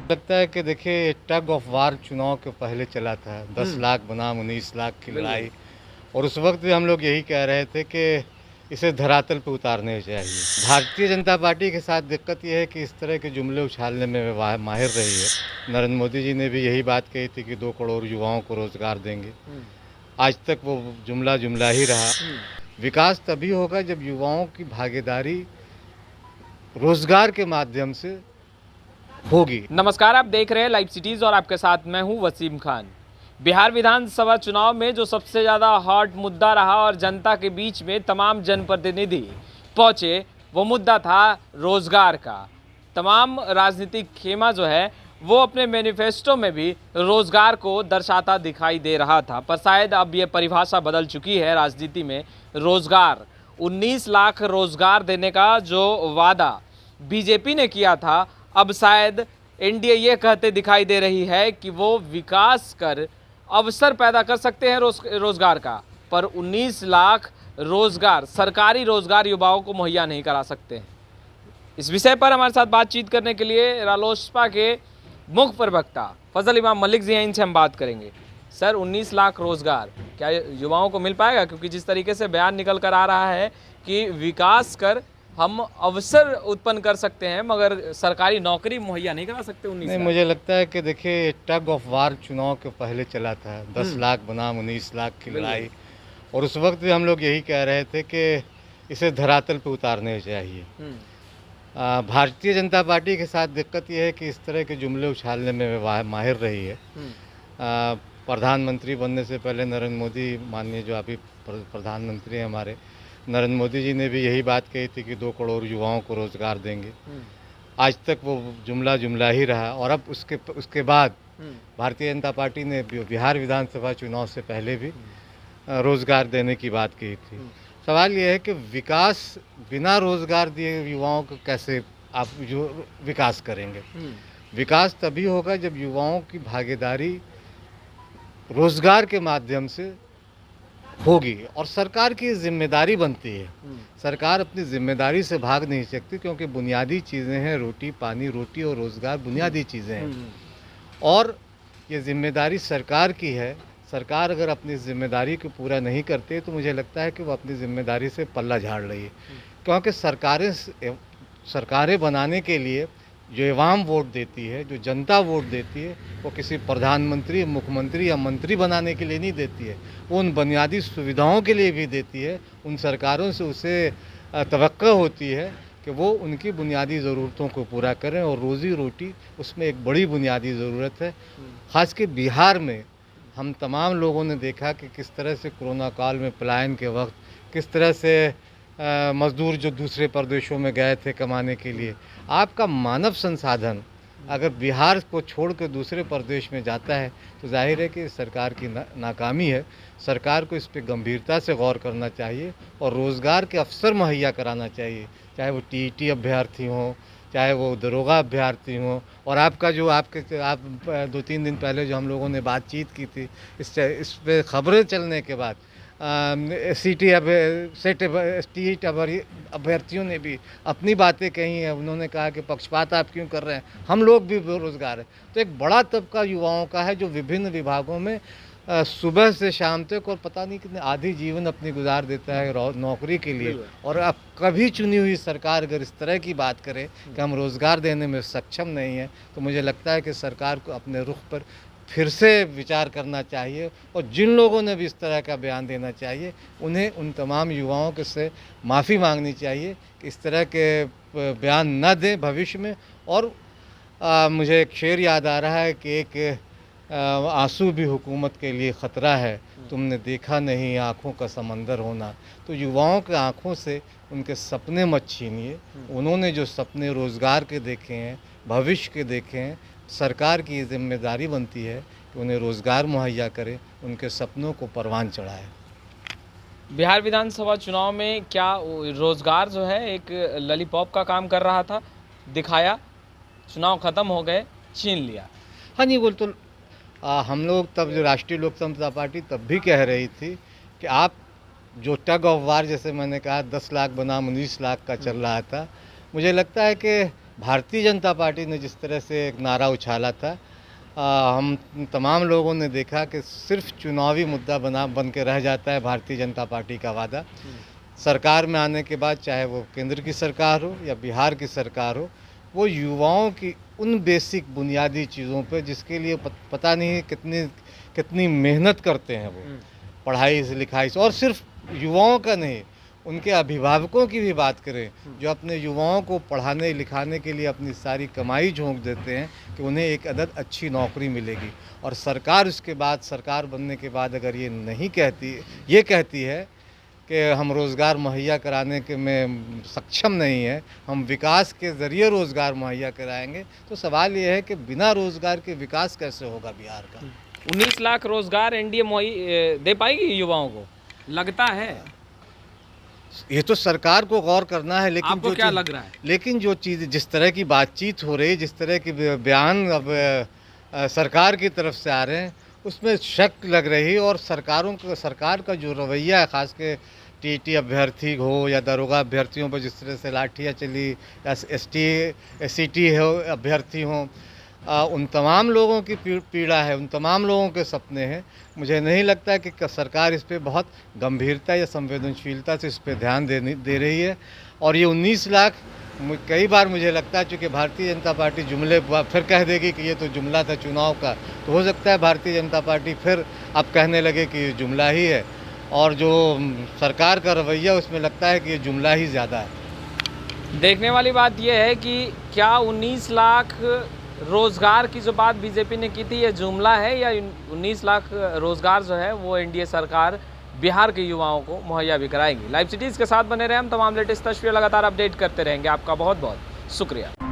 लगता है कि देखिए टग ऑफ वार चुनाव के पहले चला था 10 लाख बनाम 19 लाख की लड़ाई। और उस वक्त भी हम लोग यही कह रहे थे कि इसे धरातल पे उतारने चाहिए। भारतीय जनता पार्टी के साथ दिक्कत यह है कि इस तरह के जुमले उछालने में माहिर रही है। नरेंद्र मोदी जी ने भी यही बात कही थी कि 2 करोड़ युवाओं को रोजगार देंगे। आज तक वो जुमला जुमला ही रहा। विकास तभी होगा जब युवाओं की भागीदारी रोजगार के माध्यम से होगी। नमस्कार, आप देख रहे हैं लाइव सिटीज और आपके साथ मैं हूं वसीम खान। बिहार विधानसभा चुनाव में जो सबसे ज़्यादा हॉट मुद्दा रहा और जनता के बीच में तमाम जनप्रतिनिधि पहुंचे, वो मुद्दा था रोजगार का। तमाम राजनीतिक खेमा जो है वो अपने मैनिफेस्टो में भी रोजगार को दर्शाता दिखाई दे रहा था, पर शायद अब ये परिभाषा बदल चुकी है राजनीति में। रोजगार 19 लाख रोजगार देने का जो वादा बीजेपी ने किया था, अब शायद एनडीए ये कहते दिखाई दे रही है कि वो विकास कर अवसर पैदा कर सकते हैं रोजगार का, पर 19 लाख रोजगार, सरकारी रोजगार युवाओं को मुहैया नहीं करा सकते हैं। इस विषय पर हमारे साथ बातचीत करने के लिए रालोसपा के मुख्य प्रवक्ता फजल इमाम मलिक जी हैं, इनसे हम बात करेंगे। सर, 19 लाख रोजगार क्या युवाओं को मिल पाएगा? क्योंकि जिस तरीके से बयान निकल कर आ रहा है कि विकास कर हम अवसर उत्पन्न कर सकते हैं मगर सरकारी नौकरी मुहैया नहीं करा सकते 19 नहीं, लाख। मुझे लगता है कि देखिए टग ऑफ वार चुनाव के पहले चला था 10 लाख बनाम 19 लाख की लड़ाई। और उस वक्त भी हम लोग यही कह रहे थे कि इसे धरातल पे उतारने चाहिए। भारतीय जनता पार्टी के साथ दिक्कत यह है कि इस तरह के जुमले उछालने में माहिर रही है। प्रधानमंत्री बनने से पहले नरेंद्र मोदी, माननीय जो अभी प्रधानमंत्री हैं हमारे, नरेंद्र मोदी जी ने भी यही बात कही थी कि 2 करोड़ युवाओं को रोजगार देंगे। आज तक वो जुमला जुमला ही रहा। और अब उसके बाद भारतीय जनता पार्टी ने बिहार विधानसभा चुनाव से पहले भी रोजगार देने की बात की थी। सवाल ये है कि विकास बिना रोजगार दिए युवाओं को कैसे आप जो विकास करेंगे? विकास तभी होगा जब युवाओं की भागीदारी रोजगार के माध्यम से होगी। और सरकार की जिम्मेदारी बनती है। सरकार अपनी जिम्मेदारी से भाग नहीं सकती, क्योंकि बुनियादी चीज़ें हैं, रोटी पानी, रोटी और रोज़गार बुनियादी चीज़ें हैं। और ये जिम्मेदारी सरकार की है। सरकार अगर अपनी जिम्मेदारी को पूरा नहीं करती तो मुझे लगता है कि वो अपनी जिम्मेदारी से पल्ला झाड़ रही है। क्योंकि सरकारें बनाने के लिए जो अवाम वोट देती है, जो जनता वोट देती है, वो किसी प्रधानमंत्री, मुख्यमंत्री या मंत्री बनाने के लिए नहीं देती है। वो उन बुनियादी सुविधाओं के लिए भी देती है। उन सरकारों से उसे तवक्को होती है कि वो उनकी बुनियादी ज़रूरतों को पूरा करें, और रोज़ी रोटी उसमें एक बड़ी बुनियादी ज़रूरत है। ख़ासकर बिहार में हम तमाम लोगों ने देखा कि किस तरह से कोरोना काल में पलायन के वक्त किस तरह से मज़दूर जो दूसरे प्रदेशों में गए थे कमाने के लिए, आपका मानव संसाधन अगर बिहार को छोड़ कर दूसरे प्रदेश में जाता है तो जाहिर है कि सरकार की नाकामी है। सरकार को इस पर गंभीरता से गौर करना चाहिए और रोज़गार के अवसर मुहैया कराना चाहिए, चाहे वो टीईटी अभ्यर्थी हों, चाहे वो दरोगा अभ्यर्थी हों। और आपका जो आप 2-3 दिन पहले जो हम लोगों ने बातचीत की थी, इस पर खबरें चलने के बाद टीईटी अभ्यर्थियों ने भी अपनी बातें कही हैं। उन्होंने कहा कि पक्षपात आप क्यों कर रहे हैं, हम लोग भी बेरोजगार हैं। तो एक बड़ा तबका युवाओं का है जो विभिन्न विभागों में सुबह से शाम तक और पता नहीं कितने आधी जीवन अपनी गुजार देता है नौकरी के लिए। और अब कभी चुनी हुई सरकार अगर इस तरह की बात करे कि हम रोज़गार देने में सक्षम नहीं है, तो मुझे लगता है कि सरकार को अपने रुख पर फिर से विचार करना चाहिए। और जिन लोगों ने भी इस तरह का बयान देना चाहिए, उन्हें उन तमाम युवाओं के से माफ़ी मांगनी चाहिए कि इस तरह के बयान न दें भविष्य में। और मुझे एक शेर याद आ रहा है कि एक आंसू भी हुकूमत के लिए ख़तरा है, तुमने देखा नहीं आँखों का समंदर होना। तो युवाओं के आँखों से उनके सपने मत छीनिए। उन्होंने जो सपने रोज़गार के देखे हैं, भविष्य के देखे हैं, सरकार की जिम्मेदारी बनती है कि उन्हें रोज़गार मुहैया करे, उनके सपनों को परवान चढ़ाए। बिहार विधानसभा चुनाव में क्या रोजगार जो है एक लॉलीपॉप का काम कर रहा था? दिखाया, चुनाव ख़त्म हो गए, छीन लिया। हाँ जी, बोल तो हम लोग तब जो राष्ट्रीय लोक समता पार्टी तब भी कह रही थी कि आप जो टग ऑफ वार, जैसे मैंने कहा 10 लाख बनाम 19 लाख का चल रहा था, मुझे लगता है कि भारतीय जनता पार्टी ने जिस तरह से एक नारा उछाला था, हम तमाम लोगों ने देखा कि सिर्फ चुनावी मुद्दा बन के रह जाता है भारतीय जनता पार्टी का वादा। सरकार में आने के बाद चाहे वो केंद्र की सरकार हो या बिहार की सरकार हो, वो युवाओं की उन बेसिक बुनियादी चीज़ों पे जिसके लिए पता नहीं कितनी मेहनत करते हैं वो, पढ़ाई से लिखाई से, और सिर्फ युवाओं का नहीं, उनके अभिभावकों की भी बात करें जो अपने युवाओं को पढ़ाने लिखाने के लिए अपनी सारी कमाई झोंक देते हैं कि उन्हें एक अदद अच्छी नौकरी मिलेगी। और सरकार उसके बाद, सरकार बनने के बाद अगर ये कहती है कि हम रोज़गार मुहैया कराने के में सक्षम नहीं है, हम विकास के ज़रिए रोज़गार मुहैया कराएंगे, तो सवाल ये है कि बिना रोज़गार के विकास कैसे होगा बिहार का। 19 लाख रोजगार एनडीए दे पाएगी युवाओं को, लगता है? ये तो सरकार को गौर करना है, लेकिन आपको क्या लग रहा है? लेकिन जो चीज़, जिस तरह की बातचीत हो रही है, जिस तरह के बयान अब सरकार की तरफ से आ रहे हैं, उसमें शक लग रही है। और सरकार का जो रवैया है, ख़ास के टीटी अभ्यर्थी हो या दरोगा अभ्यर्थियों पर जिस तरह से लाठियाँ चली, या एसटी हो अभ्यर्थी हों, उन तमाम लोगों की पीड़ा है, उन तमाम लोगों के सपने हैं। मुझे नहीं लगता कि सरकार इस पे बहुत गंभीरता या संवेदनशीलता से इस पे ध्यान दे रही है। और ये 19 लाख, कई बार मुझे लगता है चूँकि भारतीय जनता पार्टी जुमले फिर कह देगी कि ये तो जुमला था चुनाव का, तो हो सकता है भारतीय जनता पार्टी फिर अब कहने लगे कि ये जुमला ही है, और जो सरकार का रवैया उसमें लगता है कि ये जुमला ही ज़्यादा है। देखने वाली बात यह है कि क्या 19 लाख रोजगार की जो बात बीजेपी ने की थी ये जुमला है, या 19 लाख रोजगार जो है वो एनडीए सरकार बिहार के युवाओं को मुहैया भी कराएगी। लाइव सिटीज़ के साथ बने रहे हम, तमाम लेटेस्ट तस्वीरें लगातार अपडेट करते रहेंगे। आपका बहुत बहुत शुक्रिया।